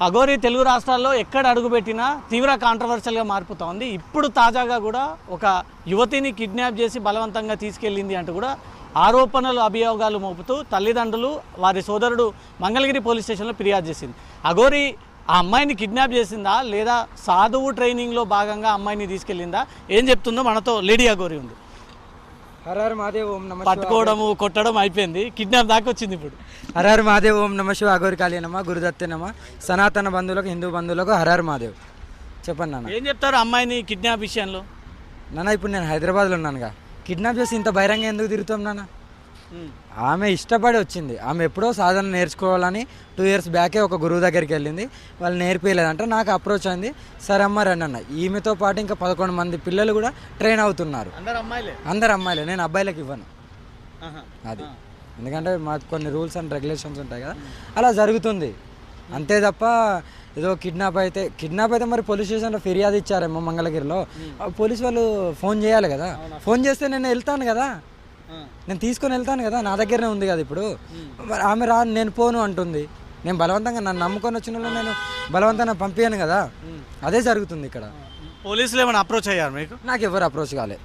అఘోరి తెలుగు రాష్ట్రాల్లో ఎక్కడ అడుగుపెట్టినా తీవ్ర కాంట్రవర్షియల్గా మారిపోతూ ఉంది. ఇప్పుడు తాజాగా కూడా ఒక యువతిని కిడ్నాప్ చేసి బలవంతంగా తీసుకెళ్ళింది అంటూ కూడా ఆరోపణలు అభియోగాలు మోపుతూ తల్లిదండ్రులు వారి సోదరుడు మంగళగిరి పోలీస్ స్టేషన్లో ఫిర్యాదు చేసింది. అఘోరి ఆ అమ్మాయిని కిడ్నాప్ చేసిందా లేదా సాధువు ట్రైనింగ్లో భాగంగా అమ్మాయిని తీసుకెళ్ళిందా ఏం చెప్తుందో మనతో లేడీ అఘోరి ఉంది. హరహర మహాదేవ్ ఓం నమ పట్టుకోవడము కొట్టడం అయిపోయింది, కిడ్నాప్ దాకా వచ్చింది. ఇప్పుడు హరహర మహాదేవ్ ఓం నమ శివ అఘోరి కాళీ నమ గురుదత్తే నమ సనాతన బంధువులకు హిందూ బంధువులకు హరహర మహాదేవ్. చెప్పండి నాన్న, ఏం చెప్తారు అమ్మాయిని కిడ్నాప్ విషయంలో? నాన్న ఇప్పుడు నేను హైదరాబాద్లో ఉన్నానుగా, కిడ్నాప్ చేసి ఇంత బహిరంగ ఎందుకు తిరుగుతాం నాన్న? ఆమె ఇష్టపడి వచ్చింది, ఆమె ఎప్పుడో సాధన నేర్చుకోవాలని 2 years బ్యాకే ఒక గురువు దగ్గరికి వెళ్ళింది, వాళ్ళు నేర్పించలేదంటే నాకు అప్రోచ్ అయింది. సరే అమ్మ రండి అన్న. ఈమెతో పాటు ఇంకా 11 మంది పిల్లలు కూడా ట్రైన్ అవుతున్నారు. అందరు అమ్మాయిలే, నేను అబ్బాయిలకు ఇవ్వను అది, ఎందుకంటే మాకు కొన్ని రూల్స్ అండ్ రెగ్యులేషన్స్ ఉంటాయి కదా, అలా జరుగుతుంది అంతే తప్ప ఏదో కిడ్నాప్ అయితే మరి పోలీస్ స్టేషన్లో ఫిర్యాదు ఇచ్చారేమో మంగళగిరిలో, పోలీస్ వాళ్ళు ఫోన్ చేయాలి కదా, ఫోన్ చేస్తే నేను వెళ్తాను కదా, నేను తీసుకొని వెళ్తాను కదా, నా దగ్గరనే ఉంది కదా. ఇప్పుడు ఆమె నేను పోను అంటుంది, నేను బలవంతంగా నన్ను నమ్ముకొని వచ్చిన వాళ్ళు నేను బలవంతంగా పంపించాను కదా, అదే జరుగుతుంది ఇక్కడ. పోలీసులు ఏమైనా అప్రోచ్ అయ్యారు మీకు? నాకు ఎవరు అప్రోచ్ కాలే.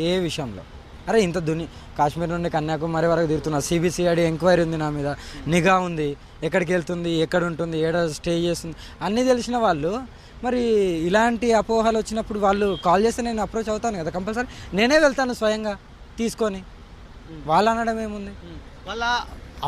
ఏ విషయంలో? అరే ఇంత కాశ్మీర్ నుండి కన్యాకుమారి వరకు తిరుగుతున్నా, సిబిసిఐడి ఎంక్వైరీ ఉంది నా మీద, నిఘా ఉంది, ఎక్కడికి వెళ్తుంది, ఎక్కడ ఉంటుంది, ఏడ స్టే చేస్తుంది అన్నీ తెలిసిన వాళ్ళు మరి ఇలాంటి అపోహలు వచ్చినప్పుడు వాళ్ళు కాల్ చేస్తే నేను అప్రోచ్ అవుతాను కదా, కంపల్సరీ నేనే వెళ్తాను స్వయంగా తీసుకొని. వాళ్ళు అనడం ఏముంది? వాళ్ళ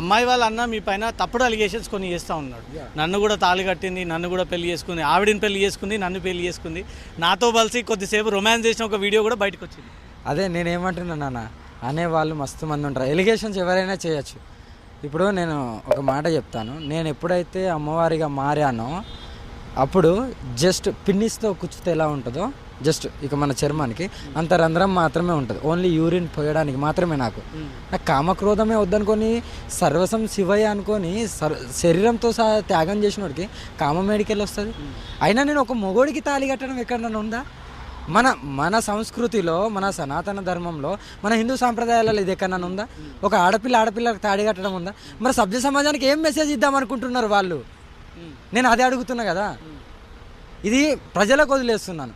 అమ్మాయి వాళ్ళ అన్న మీ పైన తప్పుడు అలిగేషన్స్ కొన్ని చేస్తూ ఉన్నాడు. నన్ను కూడా తాళి కట్టింది, నన్ను కూడా పెళ్లి చేసుకుంది, ఆవిడని పెళ్లి చేసుకుంది, నన్ను పెళ్లి చేసుకుంది, నాతో కలిసి కొద్దిసేపు రొమాన్స్ చేసిన ఒక వీడియో కూడా బయటకు వచ్చింది. అదే నేనేమంటున్నా నాన్న, అనేవాళ్ళు మస్తు మంది ఉంటారు, ఎలిగేషన్స్ ఎవరైనా చేయొచ్చు. ఇప్పుడు నేను ఒక మాట చెప్తాను, నేను ఎప్పుడైతే అమ్మవారిగా మారానో అప్పుడు జస్ట్ పిన్నిస్తో కుచ్చితే ఎలా ఉంటుందో జస్ట్ ఇక మన చర్మానికి అంత రంధ్రం మాత్రమే ఉంటుంది, ఓన్లీ యూరిన్ పోయడానికి మాత్రమే. నాకు కామక్రోధమే వద్దనుకొని సర్వసం శివయ్య అనుకొని శరీరంతో సహా త్యాగం చేసినోడికి కామం మేడికెళ్ళి వస్తుంది. అయినా నేను ఒక మొగోడికి తాళి కట్టడం ఎక్కడన్నా ఉందా? మన సంస్కృతిలో, మన సనాతన ధర్మంలో, మన హిందూ సాంప్రదాయాలలో ఇది ఎక్కడన్నా ఉందా? ఒక ఆడపిల్లకి తాళి కట్టడం ఉందా? మరి సభ్య సమాజానికి ఏం మెసేజ్ ఇద్దామనుకుంటున్నారు వాళ్ళు? నేను అదే అడుగుతున్నా కదా, ఇది ప్రజలకు వదిలేస్తున్నాను.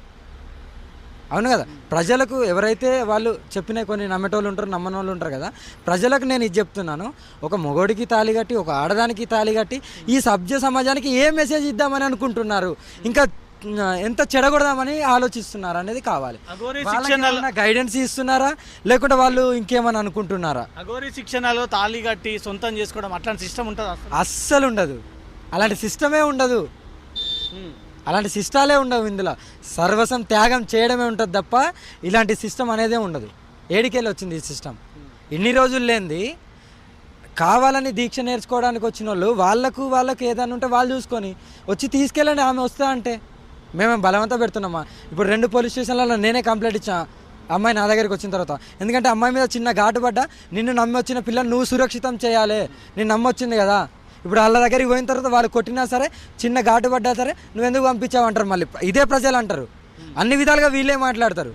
అవును కదా, ప్రజలకు ఎవరైతే వాళ్ళు చెప్పిన కొన్ని నమ్మేటోళ్ళు ఉంటారు, నమ్మని వాళ్ళు ఉంటారు కదా, ప్రజలకు నేను ఇది చెప్తున్నాను, ఒక మొగోడికి తాళి కట్టి ఒక ఆడదానికి తాళి కట్టి ఈ సభ్య సమాజానికి ఏ మెసేజ్ ఇద్దామని అనుకుంటున్నారు, ఇంకా ఎంత చెడగొడదామని ఆలోచిస్తున్నారు అనేది కావాలి. గైడెన్స్ ఇస్తున్నారా లేకుంటే వాళ్ళు ఇంకేమని అనుకుంటున్నారా? అఘోరి శిక్షణలో తాళి కట్టి సొంతం చేసుకోవడం అట్లాంటి సిస్టమ్ ఉంటుందా? అస్సలు ఉండదు, అలాంటి సిస్టమే ఉండదు, అలాంటి సిస్టాలే ఉండవు. ఇందులో సర్వసం త్యాగం చేయడమే ఉంటుంది తప్ప ఇలాంటి సిస్టమ్ అనేదే ఉండదు. ఏడికెళ్ళి వచ్చింది ఈ సిస్టమ్? ఇన్ని రోజులు లేనిది కావాలని దీక్ష నేర్చుకోవడానికి వచ్చిన వాళ్ళు వాళ్ళకు ఏదైనా ఉంటే వాళ్ళు చూసుకొని వచ్చి తీసుకెళ్ళండి, ఆమె వస్తా అంటే మేమేం బలవంతం పెడుతున్నామా? ఇప్పుడు 2 పోలీస్ స్టేషన్లలో నేనే కంప్లైంట్ ఇచ్చా అమ్మాయి నా దగ్గరికి వచ్చిన తర్వాత, ఎందుకంటే అమ్మాయి మీద చిన్న ఘాటు పడ్డా, నిన్ను నమ్మి వచ్చిన పిల్లలు నువ్వు సురక్షితం చేయాలి, నేను నమ్మొచ్చింది కదా. ఇప్పుడు వాళ్ళ దగ్గరికి పోయిన తర్వాత వాళ్ళు కొట్టినా సరే, చిన్న ఘాటు పడ్డా సరే, నువ్వు ఎందుకు పంపించావు అంటారు. మళ్ళీ ఇదే ప్రజలు అంటారు, అన్ని విధాలుగా వీళ్ళే మాట్లాడతారు.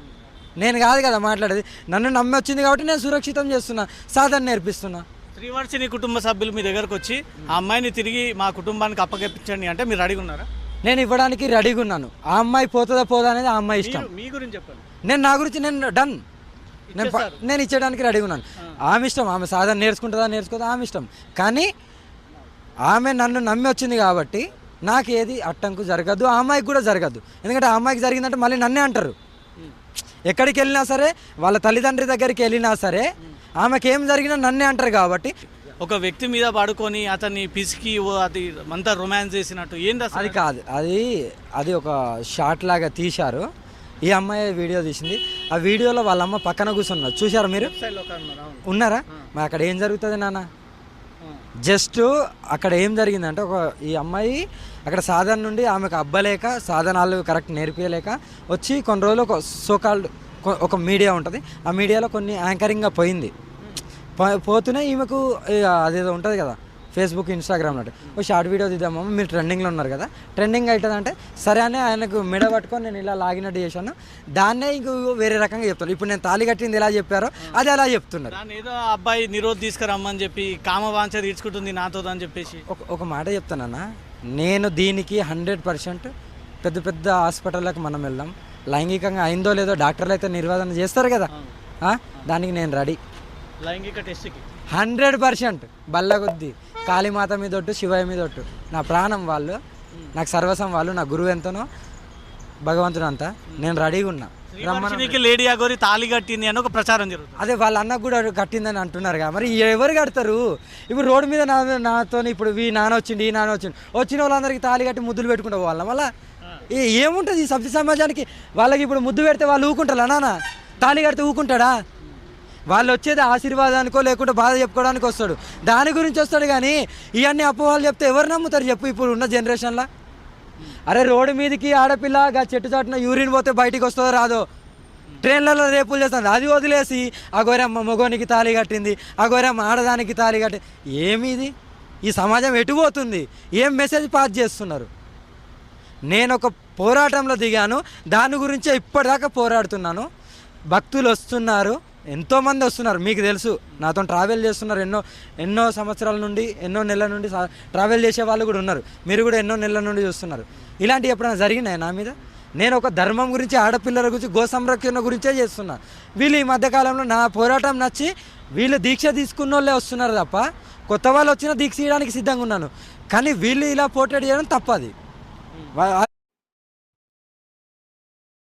నేను కాదు కదా మాట్లాడేది, నన్ను నమ్మి వచ్చింది కాబట్టి నేను సురక్షితం చేస్తున్నా, సాధన నేర్పిస్తున్నా. శ్రీవర్షిని కుటుంబ సభ్యులు మీ దగ్గరకు వచ్చి ఆ అమ్మాయిని తిరిగి మా కుటుంబానికి అప్పగించండి అంటే మీరు రెడీగా ఉన్నారా? నేను ఇవ్వడానికి రెడీగా ఉన్నాను. ఆ అమ్మాయి పోతుందా పోదా అనేది ఆ అమ్మాయి ఇష్టం. మీ గురించి చెప్పండి. నేను నా గురించి నేను డన్, నేను ఇచ్చేయడానికి రెడీగా ఉన్నాను. ఆమె ఇష్టం, ఆమె సాధన నేర్చుకోదా ఆమె ఇష్టం. కానీ ఆమె నన్ను నమ్మి వచ్చింది కాబట్టి నాకు ఏది అట్టంకు జరగదు, ఆ అమ్మాయికి కూడా జరగదు. ఎందుకంటే ఆ అమ్మాయికి జరిగిందంటే మళ్ళీ నన్నే అంటారు. ఎక్కడికి వెళ్ళినా సరే, వాళ్ళ తల్లిదండ్రి దగ్గరికి వెళ్ళినా సరే ఆమెకి ఏం జరిగినా నన్నే అంటారు. కాబట్టి ఒక వ్యక్తి మీద పడుకొని అతన్ని పిసికి అది అంతా రొమాన్స్ చేసినట్టు ఏంటి? అది కాదు, అది ఒక షార్ట్ లాగా తీశారు. ఈ అమ్మాయి వీడియో తీసింది, ఆ వీడియోలో వాళ్ళ అమ్మ పక్కన కూర్చున్నారు, చూసారు మీరు? ఉన్నారా? మరి అక్కడ ఏం జరుగుతుంది నాన్న? జస్ట్ అక్కడ ఏం జరిగిందంటే ఈ అమ్మాయి అక్కడ సాధన నుండి ఆమెకు అబ్బలేక, సాధనాలు కరెక్ట్ నేర్పించలేక వచ్చి కొన్ని రోజులు ఒక సోకాల్డ్ ఒక మీడియా ఉంటుంది, ఆ మీడియాలో కొన్ని యాంకరింగ్గా పోయింది. పోతూనే ఈమెకు అదేదో ఉంటుంది కదా, ఫేస్బుక్, ఇన్స్టాగ్రామ్ లాంటి ఒక షార్ట్ వీడియో తీద్దామా, మీరు ట్రెండింగ్లో ఉన్నారు కదా, ట్రెండింగ్ అవుతుందంటే సరే అని ఆయనకు మెడ పట్టుకొని నేను ఇలా లాగినట్టు చేశాను. దాన్నే ఇంక వేరే రకంగా చెప్తాను. ఇప్పుడు నేను తాళి కట్టింది ఎలా చెప్పారో అది అలా చెప్తున్నారు. ఏదో అబ్బాయి నిరోధ తీసుకురమ్మని చెప్పి కామవాంఛ తీర్చుకుంటుంది నాతో అని చెప్పేసి ఒక మాట చెప్తానన్నా, నేను దీనికి 100% పెద్ద పెద్ద హాస్పిటళ్ళకి మనం వెళ్దాం. లైంగికంగా అయిందో లేదో డాక్టర్లు అయితే నిర్వాదన చేస్తారు కదా, దానికి నేను రెడీ. లైంగిక టెస్ట్కి 100% బల్లగొద్ది కాళీమాత మీద ఒట్టు, శివయ్య మీద ఒట్టు. నా ప్రాణం వాళ్ళు, నాకు సర్వసం వాళ్ళు, నా గురువు ఎంతనో భగవంతుడు అంతా. నేను రెడీగా ఉన్నా. శ్రీవర్షినికి లేడీ అగోరి తాళి కట్టింది అని ఒక ప్రచారం జరుగుతుంది. అదే వాళ్ళ అన్నకు కూడా కట్టిందని అంటున్నారు కదా, మరి ఎవరు కడతారు? ఇప్పుడు రోడ్డు మీద నాతో ఇప్పుడు ఈ నాన్న వచ్చిండు, ఈ నాన్న వచ్చిండు, వచ్చిన వాళ్ళందరికీ తాళి కట్టి ముద్దులు పెట్టుకుంటూ పోవాలా? మళ్ళీ ఏముంటుంది ఈ సభ్య సమాజానికి? వాళ్ళకి ఇప్పుడు ముద్దు పెడితే వాళ్ళు ఊకుంటారా? నాన్న తాళి కడితే ఊకుంటాడా? వాళ్ళు వచ్చేది ఆశీర్వాదానికో లేకుంటే బాధ చెప్పుకోవడానికి వస్తాడు, దాని గురించి వస్తాడు. కానీ ఇవన్నీ అపోహలు చెప్తే ఎవరు నమ్ముతారు చెప్పు ఇప్పుడు ఉన్న జనరేషన్లో? అరే రోడ్డు మీదకి ఆడపిల్ల చెట్టు చాటున యూరిన్ పోతే బయటికి వస్తుందో రాదో, ట్రైన్లలో రేపులు చేస్తుంది, అది వదిలేసి ఆ గోరమ్మ మగోనికి తాళి కట్టింది, ఆ గోరమ్మ ఆడదానికి తాళి కట్టి. ఏమిది? ఈ సమాజం ఎటు పోతుంది? ఏం మెసేజ్ పాస్ చేస్తున్నారు? నేను ఒక పోరాటంలో దిగాను, దాని గురించే ఇప్పటిదాకా పోరాడుతున్నాను. భక్తులు వస్తున్నారు, ఎంతోమంది వస్తున్నారు, మీకు తెలుసు. నాతో ట్రావెల్ చేస్తున్నారు ఎన్నో సంవత్సరాల నుండి, ఎన్నో నెలల నుండి ట్రావెల్ చేసే వాళ్ళు కూడా ఉన్నారు. మీరు కూడా ఎన్నో నెలల నుండి చూస్తున్నారు. ఇలాంటివి ఎప్పుడైనా జరిగినాయి నా మీద? నేను ఒక ధర్మం గురించి, ఆడపిల్లల గురించి, గో సంరక్షణ గురించే చేస్తున్నా. వీళ్ళు ఈ మధ్యకాలంలో నా పోరాటం నచ్చి వీళ్ళు దీక్ష తీసుకున్న వాళ్ళే వస్తున్నారు తప్ప, కొత్త వాళ్ళు వచ్చినా దీక్ష చేయడానికి సిద్ధంగా ఉన్నాను. కానీ వీళ్ళు ఇలా పోర్ట్రేట్ చేయడం తప్పది.